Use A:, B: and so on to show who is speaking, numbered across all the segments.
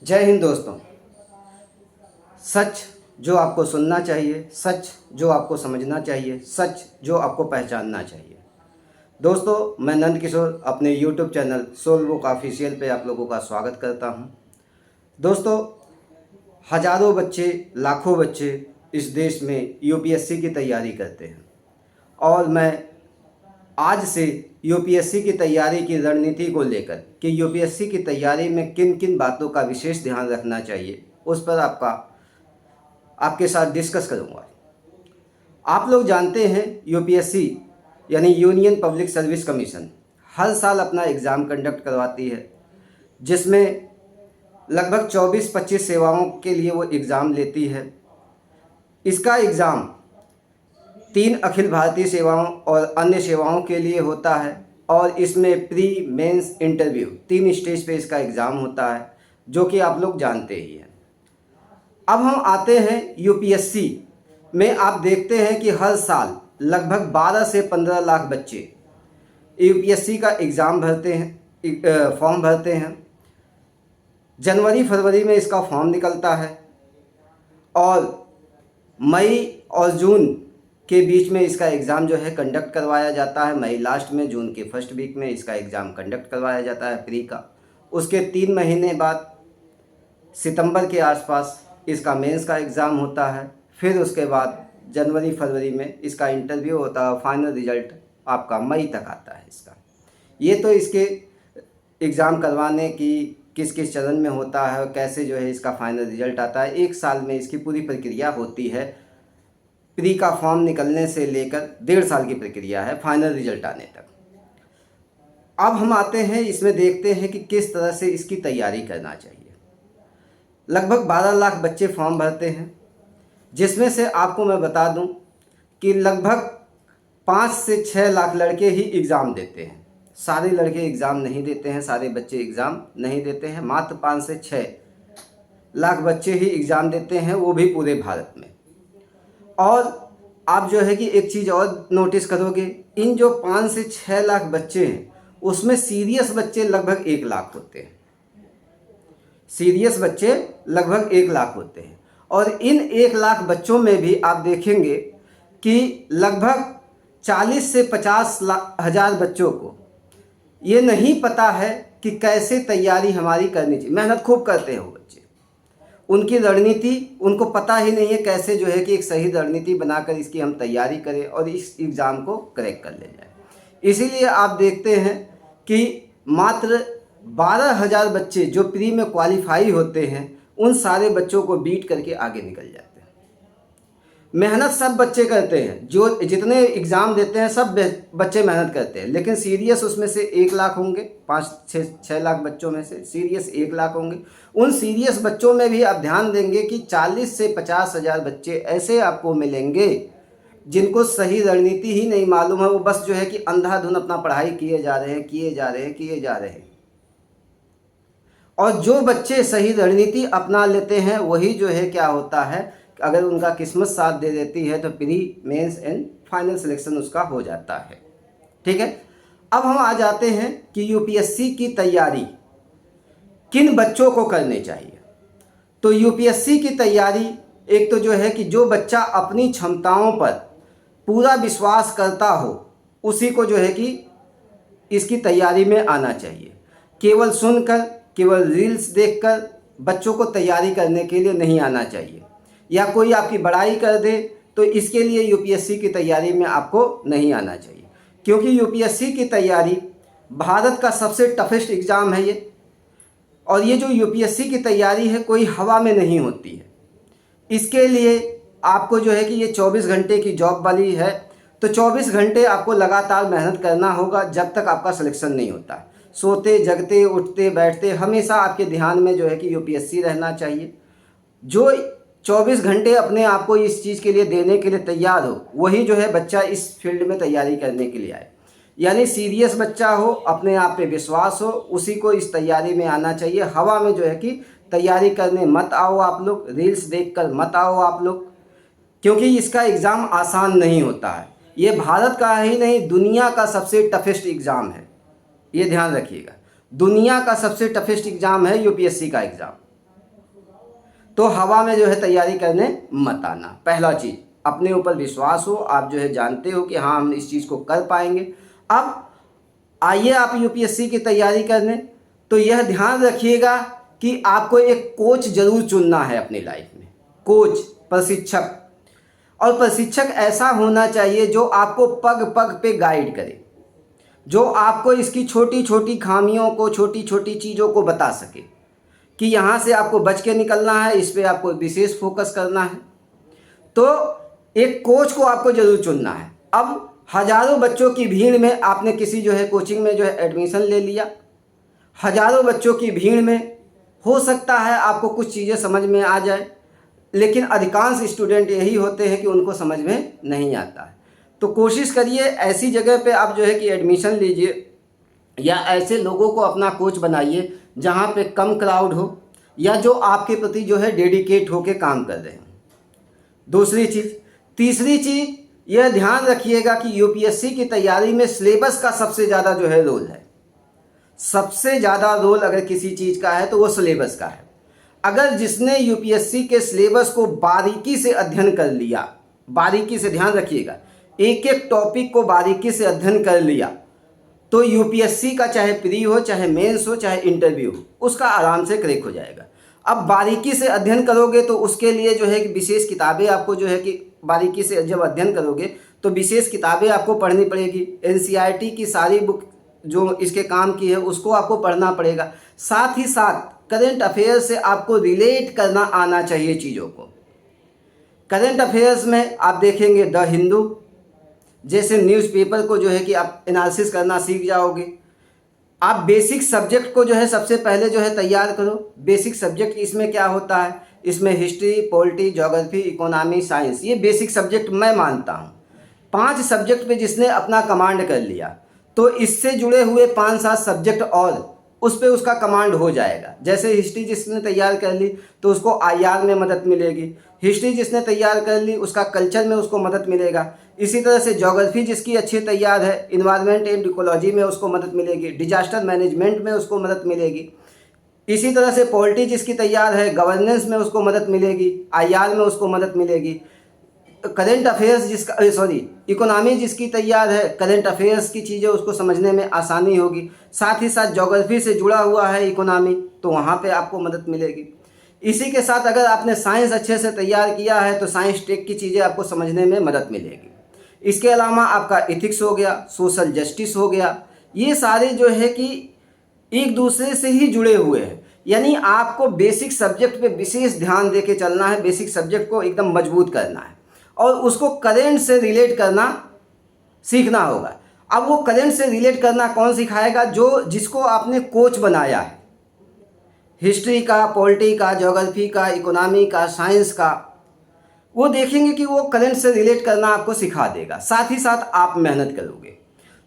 A: जय हिंद दोस्तों। सच जो आपको सुनना चाहिए, सच जो आपको समझना चाहिए, सच जो आपको पहचानना चाहिए। दोस्तों, मैं नंद किशोर अपने YouTube channel Soul Book Official पे आप लोगों का स्वागत करता हूं। दोस्तों, हज़ारों बच्चे, लाखों बच्चे इस देश में यूपीएससी की तैयारी करते हैं और मैं आज से यूपीएससी की तैयारी की रणनीति को लेकर कि यूपीएससी की तैयारी में किन किन बातों का विशेष ध्यान रखना चाहिए उस पर आपके साथ डिस्कस करूंगा। आप लोग जानते हैं यूपीएससी यानी यूनियन पब्लिक सर्विस कमीशन हर साल अपना एग्ज़ाम कंडक्ट करवाती है, जिसमें लगभग 24-25 सेवाओं के लिए वो एग्ज़ाम लेती है। इसका एग्ज़ाम 3 अखिल भारतीय सेवाओं और अन्य सेवाओं के लिए होता है और इसमें प्री मेंस इंटरव्यू 3 स्टेज पे इसका एग्ज़ाम होता है, जो कि आप लोग जानते ही हैं। अब हम आते हैं यूपीएससी में। आप देखते हैं कि हर साल लगभग 12 से 15 लाख बच्चे यूपीएससी का एग्ज़ाम भरते हैं, फॉर्म भरते हैं। जनवरी फरवरी में इसका फॉर्म निकलता है और मई और जून के बीच में इसका एग्ज़ाम जो है कंडक्ट करवाया जाता है। मई लास्ट में, जून के फर्स्ट वीक में इसका एग्ज़ाम कंडक्ट करवाया जाता है प्री का। उसके 3 महीने बाद सितंबर के आसपास इसका मेंस का एग्ज़ाम होता है। फिर उसके बाद जनवरी फरवरी में इसका इंटरव्यू होता है। फाइनल रिज़ल्ट आपका मई तक आता है इसका। ये तो इसके एग्ज़ाम करवाने की किस किस चरण में होता है और कैसे जो है इसका फाइनल रिज़ल्ट आता है। 1 साल में इसकी पूरी प्रक्रिया होती है। प्री का फॉर्म निकलने से लेकर 1.5 साल की प्रक्रिया है फाइनल रिज़ल्ट आने तक। अब हम आते हैं, इसमें देखते हैं कि किस तरह से इसकी तैयारी करना चाहिए। लगभग 12 लाख बच्चे फॉर्म भरते हैं, जिसमें से आपको मैं बता दूं कि लगभग 5 से 6 लाख लड़के ही एग्ज़ाम देते हैं। सारे लड़के एग्ज़ाम नहीं देते हैं, सारे बच्चे एग्ज़ाम नहीं देते हैं। मात्र 5 से 6 लाख बच्चे ही एग्ज़ाम देते हैं, वो भी पूरे भारत में। और आप जो है कि एक चीज़ और नोटिस करोगे, इन जो 5 से 6 लाख बच्चे हैं उसमें सीरियस बच्चे लगभग 1 लाख होते हैं। सीरियस बच्चे लगभग 1 लाख होते हैं और इन 1 लाख बच्चों में भी आप देखेंगे कि लगभग 40 से 50 हज़ार बच्चों को ये नहीं पता है कि कैसे तैयारी हमारी करनी चाहिए। मेहनत खूब करते हैं वो बच्चे, उनकी रणनीति उनको पता ही नहीं है कैसे जो है कि एक सही रणनीति बनाकर इसकी हम तैयारी करें और इस एग्ज़ाम को क्रैक कर ले जाए। इसीलिए आप देखते हैं कि मात्र 12,000 बच्चे जो प्री में क्वालिफाई होते हैं, उन सारे बच्चों को बीट करके आगे निकल जाते हैं। मेहनत सब बच्चे करते हैं, जो जितने एग्ज़ाम देते हैं सब बच्चे मेहनत करते हैं, लेकिन सीरियस उसमें से 1 लाख होंगे। 5-6 लाख बच्चों में से सीरियस 1 लाख होंगे। उन सीरियस बच्चों में भी आप ध्यान देंगे कि 40 से 50 हज़ार बच्चे ऐसे आपको मिलेंगे जिनको सही रणनीति ही नहीं मालूम है। वो बस जो है कि अंधाधुन अपना पढ़ाई किए जा रहे हैं। और जो बच्चे सही रणनीति अपना लेते हैं वही जो है क्या होता है, अगर उनका किस्मत साथ दे देती है तो pre mains and final selection उसका हो जाता है। ठीक है। अब हम आ जाते हैं कि यूपीएससी की तैयारी किन बच्चों को करनी चाहिए। तो यूपीएससी की तैयारी एक तो जो है कि जो बच्चा अपनी क्षमताओं पर पूरा विश्वास करता हो, उसी को जो है कि इसकी तैयारी में आना चाहिए। केवल सुनकर, केवल रील्स देखकर बच्चों को तैयारी करने के लिए नहीं आना चाहिए, या कोई आपकी बड़ाई कर दे तो इसके लिए यूपीएससी की तैयारी में आपको नहीं आना चाहिए। क्योंकि यूपीएससी की तैयारी भारत का सबसे टफेस्ट एग्ज़ाम है ये। और ये जो यूपीएससी की तैयारी है कोई हवा में नहीं होती है। इसके लिए आपको जो है कि ये 24 घंटे की जॉब वाली है, तो 24 घंटे आपको लगातार मेहनत करना होगा जब तक आपका सिलेक्शन नहीं होता। सोते जगते उठते बैठते हमेशा आपके ध्यान में जो है कि यूपीएससी रहना चाहिए। जो 24 घंटे अपने आप को इस चीज़ के लिए देने के लिए तैयार हो, वही जो है बच्चा इस फील्ड में तैयारी करने के लिए आए। यानी सीरियस बच्चा हो, अपने आप पे विश्वास हो, उसी को इस तैयारी में आना चाहिए। हवा में जो है कि तैयारी करने मत आओ आप लोग, रील्स देखकर मत आओ आप लोग, क्योंकि इसका एग्ज़ाम आसान नहीं होता है। ये भारत का ही नहीं, दुनिया का सबसे टफेस्ट एग्ज़ाम है। ये ध्यान रखिएगा, दुनिया का सबसे टफेस्ट एग्ज़ाम है यूपीएससी का एग्ज़ाम। तो हवा में जो है तैयारी करने मत आना। पहला चीज़, अपने ऊपर विश्वास हो, आप जो है जानते हो कि हाँ हम इस चीज़ को कर पाएंगे। अब आइए आप यूपीएससी की तैयारी करने, तो यह ध्यान रखिएगा कि आपको एक कोच ज़रूर चुनना है अपनी लाइफ में। कोच, प्रशिक्षक, और प्रशिक्षक ऐसा होना चाहिए जो आपको पग पग पे गाइड करे, जो आपको इसकी छोटी छोटी खामियों को, छोटी छोटी चीज़ों को बता सके कि यहाँ से आपको बच के निकलना है, इस पर आपको विशेष फोकस करना है। तो एक कोच को आपको ज़रूर चुनना है। अब हज़ारों बच्चों की भीड़ में आपने किसी जो है कोचिंग में जो है एडमिशन ले लिया, हज़ारों बच्चों की भीड़ में हो सकता है आपको कुछ चीज़ें समझ में आ जाए, लेकिन अधिकांश स्टूडेंट यही होते हैं कि उनको समझ में नहीं आता है। तो कोशिश करिए ऐसी जगह पे आप जो है कि एडमिशन लीजिए, या ऐसे लोगों को अपना कोच बनाइए जहाँ पे कम क्राउड हो, या जो आपके प्रति जो है डेडिकेट होकर काम कर रहे हैं। दूसरी चीज़, तीसरी चीज़ यह ध्यान रखिएगा कि यूपीएससी की तैयारी में सिलेबस का सबसे ज़्यादा जो है रोल है। सबसे ज़्यादा रोल अगर किसी चीज़ का है तो वो सिलेबस का है। अगर जिसने यूपीएससी के सिलेबस को बारीकी से अध्ययन कर लिया, बारीकी से, ध्यान रखिएगा, एक एक टॉपिक को बारीकी से अध्ययन कर लिया, तो यूपीएससी का चाहे प्री हो, चाहे मेंस हो, चाहे इंटरव्यू हो, उसका आराम से क्रैक हो जाएगा। अब बारीकी से अध्ययन करोगे तो उसके लिए जो है कि विशेष किताबें आपको जो है कि बारीकी से जब अध्ययन करोगे तो विशेष किताबें आपको पढ़नी पड़ेगी। एनसीईआरटी की सारी बुक जो इसके काम की है उसको आपको पढ़ना पड़ेगा। साथ ही साथ करंट अफेयर्स से आपको रिलेट करना आना चाहिए चीज़ों को। करंट अफेयर्स में आप देखेंगे द हिंदू जैसे न्यूज़पेपर को जो है कि आप एनालिसिस करना सीख जाओगे। आप बेसिक सब्जेक्ट को जो है सबसे पहले जो है तैयार करो। बेसिक सब्जेक्ट इसमें क्या होता है, इसमें history, polity, geography, economy, science, ये बेसिक सब्जेक्ट मैं मानता हूँ। 5 सब्जेक्ट पे जिसने अपना कमांड कर लिया तो इससे जुड़े हुए 5-7 सब्जेक्ट और उस पर उसका कमांड हो जाएगा। जैसे हिस्ट्री जिसने तैयार कर ली तो उसको आईआर में मदद मिलेगी, हिस्ट्री जिसने तैयार कर ली उसका कल्चर में उसको मदद मिलेगा। इसी तरह से ज्योग्राफी जिसकी अच्छी तैयार है, इन्वायरमेंट एंड इकोलॉजी में उसको मदद मिलेगी, डिजास्टर मैनेजमेंट में उसको मदद मिलेगी। इसी तरह से पॉलिटी जिसकी तैयार है, गवर्नेंस में उसको मदद मिलेगी, आईआर में उसको मदद मिलेगी। करंट अफेयर्स जिसका इकोनॉमी जिसकी तैयार है, करंट अफेयर्स की चीज़ें उसको समझने में आसानी होगी। साथ ही साथ ज्योग्राफी से जुड़ा हुआ है इकोनॉमी, तो वहाँ पे आपको मदद मिलेगी। इसी के साथ अगर आपने साइंस अच्छे से तैयार किया है तो साइंस टेक की चीज़ें आपको समझने में मदद मिलेगी। इसके अलावा आपका एथिक्स हो गया, सोशल जस्टिस हो गया, ये सारे जो है कि एक दूसरे से ही जुड़े हुए हैं। यानी आपको बेसिक सब्जेक्ट पे विशेष ध्यान दे के चलना है, बेसिक सब्जेक्ट को एकदम मजबूत करना है और उसको करंट से रिलेट करना सीखना होगा। अब वो करंट से रिलेट करना कौन सिखाएगा, जो जिसको आपने कोच बनाया है, हिस्ट्री का, पॉलिटी का, ज्योग्राफी का, इकोनॉमी का, साइंस का, वो देखेंगे कि वो करंट से रिलेट करना आपको सिखा देगा। साथ ही साथ आप मेहनत करोगे।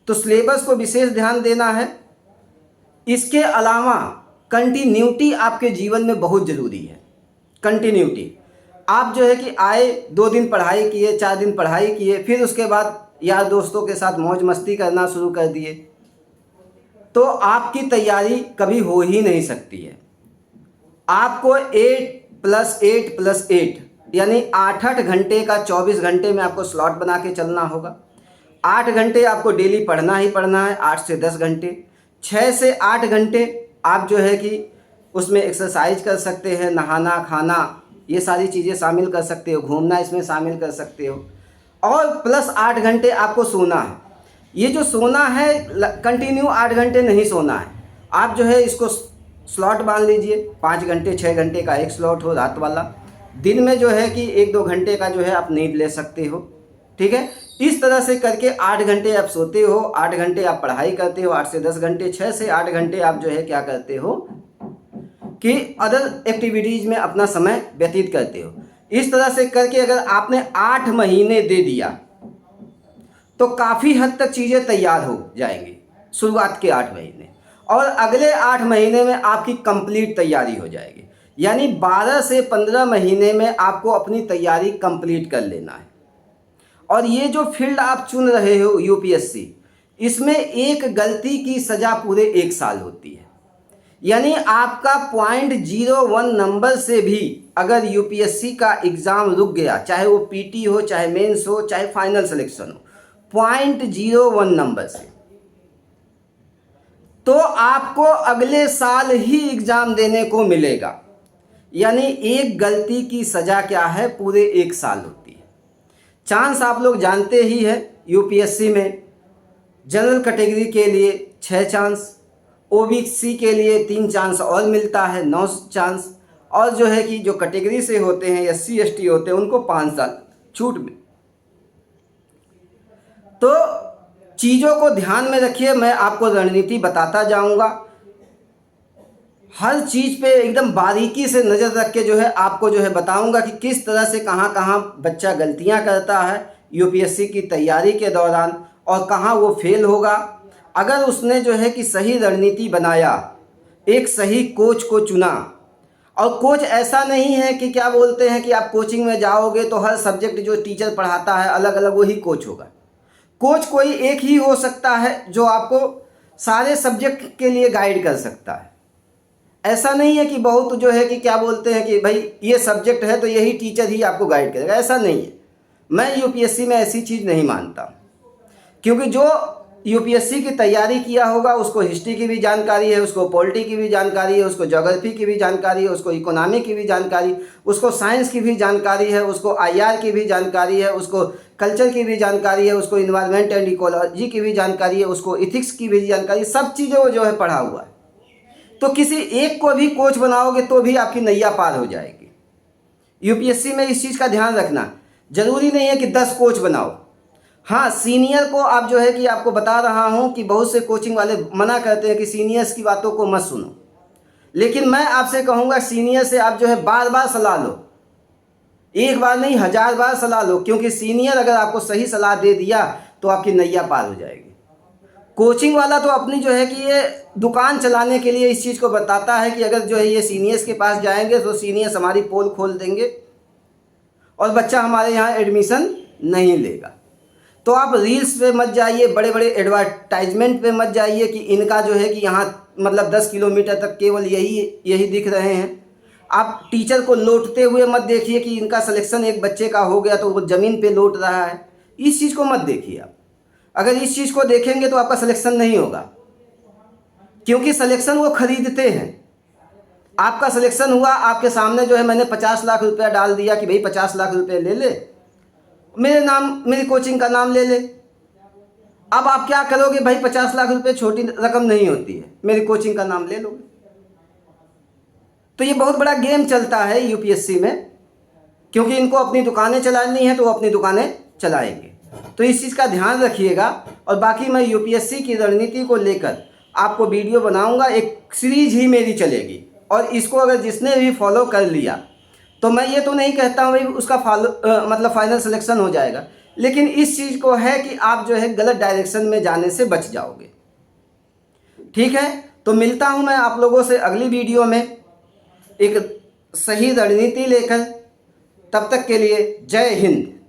A: तो सिलेबस को विशेष ध्यान देना है। इसके अलावा कंटिन्यूटी आपके जीवन में बहुत ज़रूरी है। कंटिन्यूटी, आप जो है कि आए 2 दिन पढ़ाई किए, 4 दिन पढ़ाई किए, फिर उसके बाद यार दोस्तों के साथ मौज मस्ती करना शुरू कर दिए, तो आपकी तैयारी कभी हो ही नहीं सकती है। आपको 8+8+8 यानी 8-8 घंटे का 24 घंटे में आपको स्लॉट बना के चलना होगा। 8 घंटे आपको डेली पढ़ना ही पढ़ना है, 8 से 10 घंटे। 6 से 8 घंटे आप जो है कि उसमें एक्सरसाइज कर सकते हैं, नहाना, खाना, ये सारी चीज़ें शामिल कर सकते हो, घूमना इसमें शामिल कर सकते हो। और प्लस 8 घंटे आपको सोना है। ये जो सोना है कंटिन्यू 8 घंटे नहीं सोना है। आप जो है इसको स्लॉट बांध लीजिए, 5 घंटे 6 घंटे का एक स्लॉट हो रात वाला। दिन में जो है कि 1-2 घंटे का जो है आप नींद ले सकते हो, ठीक है। इस तरह से करके 8 घंटे आप सोते हो, 8 घंटे आप पढ़ाई करते हो, 8 से 10 घंटे, 6 से 8 घंटे आप जो है क्या करते हो कि अदर एक्टिविटीज़ में अपना समय व्यतीत करते हो। इस तरह से करके अगर आपने 8 महीने दे दिया तो काफ़ी हद तक चीज़ें तैयार हो जाएंगी, शुरुआत के 8 महीने, और अगले 8 महीने में आपकी कंप्लीट तैयारी हो जाएगी। यानी 12 से 15 महीने में आपको अपनी तैयारी कंप्लीट कर लेना है। और ये जो फील्ड आप चुन रहे हो यूपीएससी, इसमें एक गलती की सज़ा पूरे 1 साल होती है। यानी आपका 0.01 नंबर से भी अगर यूपीएससी का एग्ज़ाम रुक गया, चाहे वो पीटी हो, चाहे मेंस हो, चाहे फाइनल सिलेक्शन हो, 0.01 नंबर से, तो आपको अगले साल ही एग्ज़ाम देने को मिलेगा। यानी एक गलती की सज़ा क्या है, पूरे 1 साल होती है। चांस आप लोग जानते ही है, यूपीएससी में जनरल कैटेगरी के लिए 6 चांस, ओबीसी के लिए 3 चांस और मिलता है, 9 चांस, और जो है कि जो कैटेगरी से होते हैं, एससी एसटी होते हैं, उनको 5 साल छूट मिल। तो चीज़ों को ध्यान में रखिए, मैं आपको रणनीति बताता जाऊंगा। हर चीज़ पे एकदम बारीकी से नज़र रख के जो है आपको जो है बताऊंगा कि किस तरह से कहाँ कहाँ बच्चा गलतियां करता है यूपीएससी की तैयारी के दौरान, और कहाँ वो फेल होगा। अगर उसने जो है कि सही रणनीति बनाया, एक सही कोच को चुना, और कोच ऐसा नहीं है कि क्या बोलते हैं कि आप कोचिंग में जाओगे तो हर सब्जेक्ट जो टीचर पढ़ाता है अलग अलग वही कोच होगा। कोच कोई एक ही हो सकता है जो आपको सारे सब्जेक्ट के लिए गाइड कर सकता है। ऐसा नहीं है कि बहुत जो है कि क्या बोलते हैं कि भाई ये सब्जेक्ट है तो यही टीचर ही आपको गाइड करेगा, ऐसा नहीं है। मैं यूपीएससी में ऐसी चीज़ नहीं मानता, क्योंकि जो यूपीएससी की तैयारी किया होगा उसको हिस्ट्री की भी जानकारी है, उसको पॉलिटी की भी जानकारी है, उसको ज्योग्राफी की भी जानकारी है, उसको इकोनॉमी की भी जानकारी, उसको साइंस की भी जानकारी है, उसको आईआर की भी जानकारी है, उसको कल्चर की भी जानकारी है, उसको इन्वायरमेंट एंड इकोलॉजी की भी जानकारी है, उसको इथिक्स की भी जानकारी, सब चीज़ें वो जो है पढ़ा हुआ है। तो किसी एक को भी कोच बनाओगे तो भी आपकी नैया पार हो जाएगी। यूपीएससी में इस चीज़ का ध्यान रखना, जरूरी नहीं है कि 10 कोच बनाओ। हाँ, सीनियर को आप जो है कि आपको बता रहा हूँ कि बहुत से कोचिंग वाले मना करते हैं कि सीनियर्स की बातों को मत सुनो, लेकिन मैं आपसे कहूँगा सीनियर से आप जो है बार बार सलाह लो, एक बार नहीं 1000 बार सलाह लो, क्योंकि सीनियर अगर आपको सही सलाह दे दिया तो आपकी नैया पार हो जाएगी। कोचिंग वाला तो अपनी जो है कि ये दुकान चलाने के लिए इस चीज़ को बताता है कि अगर जो है ये सीनियर्स के पास जाएंगे तो सीनियर्स हमारी पोल खोल देंगे और बच्चा हमारे यहाँ एडमिशन नहीं लेगा। तो आप रील्स पे मत जाइए, बड़े बड़े एडवर्टाइजमेंट पे मत जाइए कि इनका जो है कि यहाँ मतलब 10 किलोमीटर तक केवल यही दिख रहे हैं। आप टीचर को लौटते हुए मत देखिए कि इनका सिलेक्शन एक बच्चे का हो गया तो वो ज़मीन पे लौट रहा है, इस चीज़ को मत देखिए आप। अगर इस चीज़ को देखेंगे तो आपका सिलेक्शन नहीं होगा, क्योंकि सिलेक्शन वो खरीदते हैं। आपका सिलेक्शन हुआ, आपके सामने जो है मैंने 50 लाख रुपया डाल दिया कि भाई 50 लाख रुपये ले ले, मेरे नाम, मेरी कोचिंग का नाम ले ले। अब आप क्या करोगे भाई, 50 लाख रुपए छोटी रकम नहीं होती है, मेरी कोचिंग का नाम ले लोगे। तो ये बहुत बड़ा गेम चलता है यूपीएससी में, क्योंकि इनको अपनी दुकानें चलानी है तो वो अपनी दुकानें चलाएंगे। तो इस चीज़ का ध्यान रखिएगा। और बाकी मैं यूपीएससी की रणनीति को लेकर आपको वीडियो बनाऊंगा, एक सीरीज ही मेरी चलेगी, और इसको अगर जिसने भी फॉलो कर लिया तो मैं ये तो नहीं कहता हूँ भाई उसका मतलब फाइनल सिलेक्शन हो जाएगा, लेकिन इस चीज़ को है कि आप जो है गलत डायरेक्शन में जाने से बच जाओगे। ठीक है, तो मिलता हूँ मैं आप लोगों से अगली वीडियो में एक सही रणनीति लेकर। तब तक के लिए जय हिंद।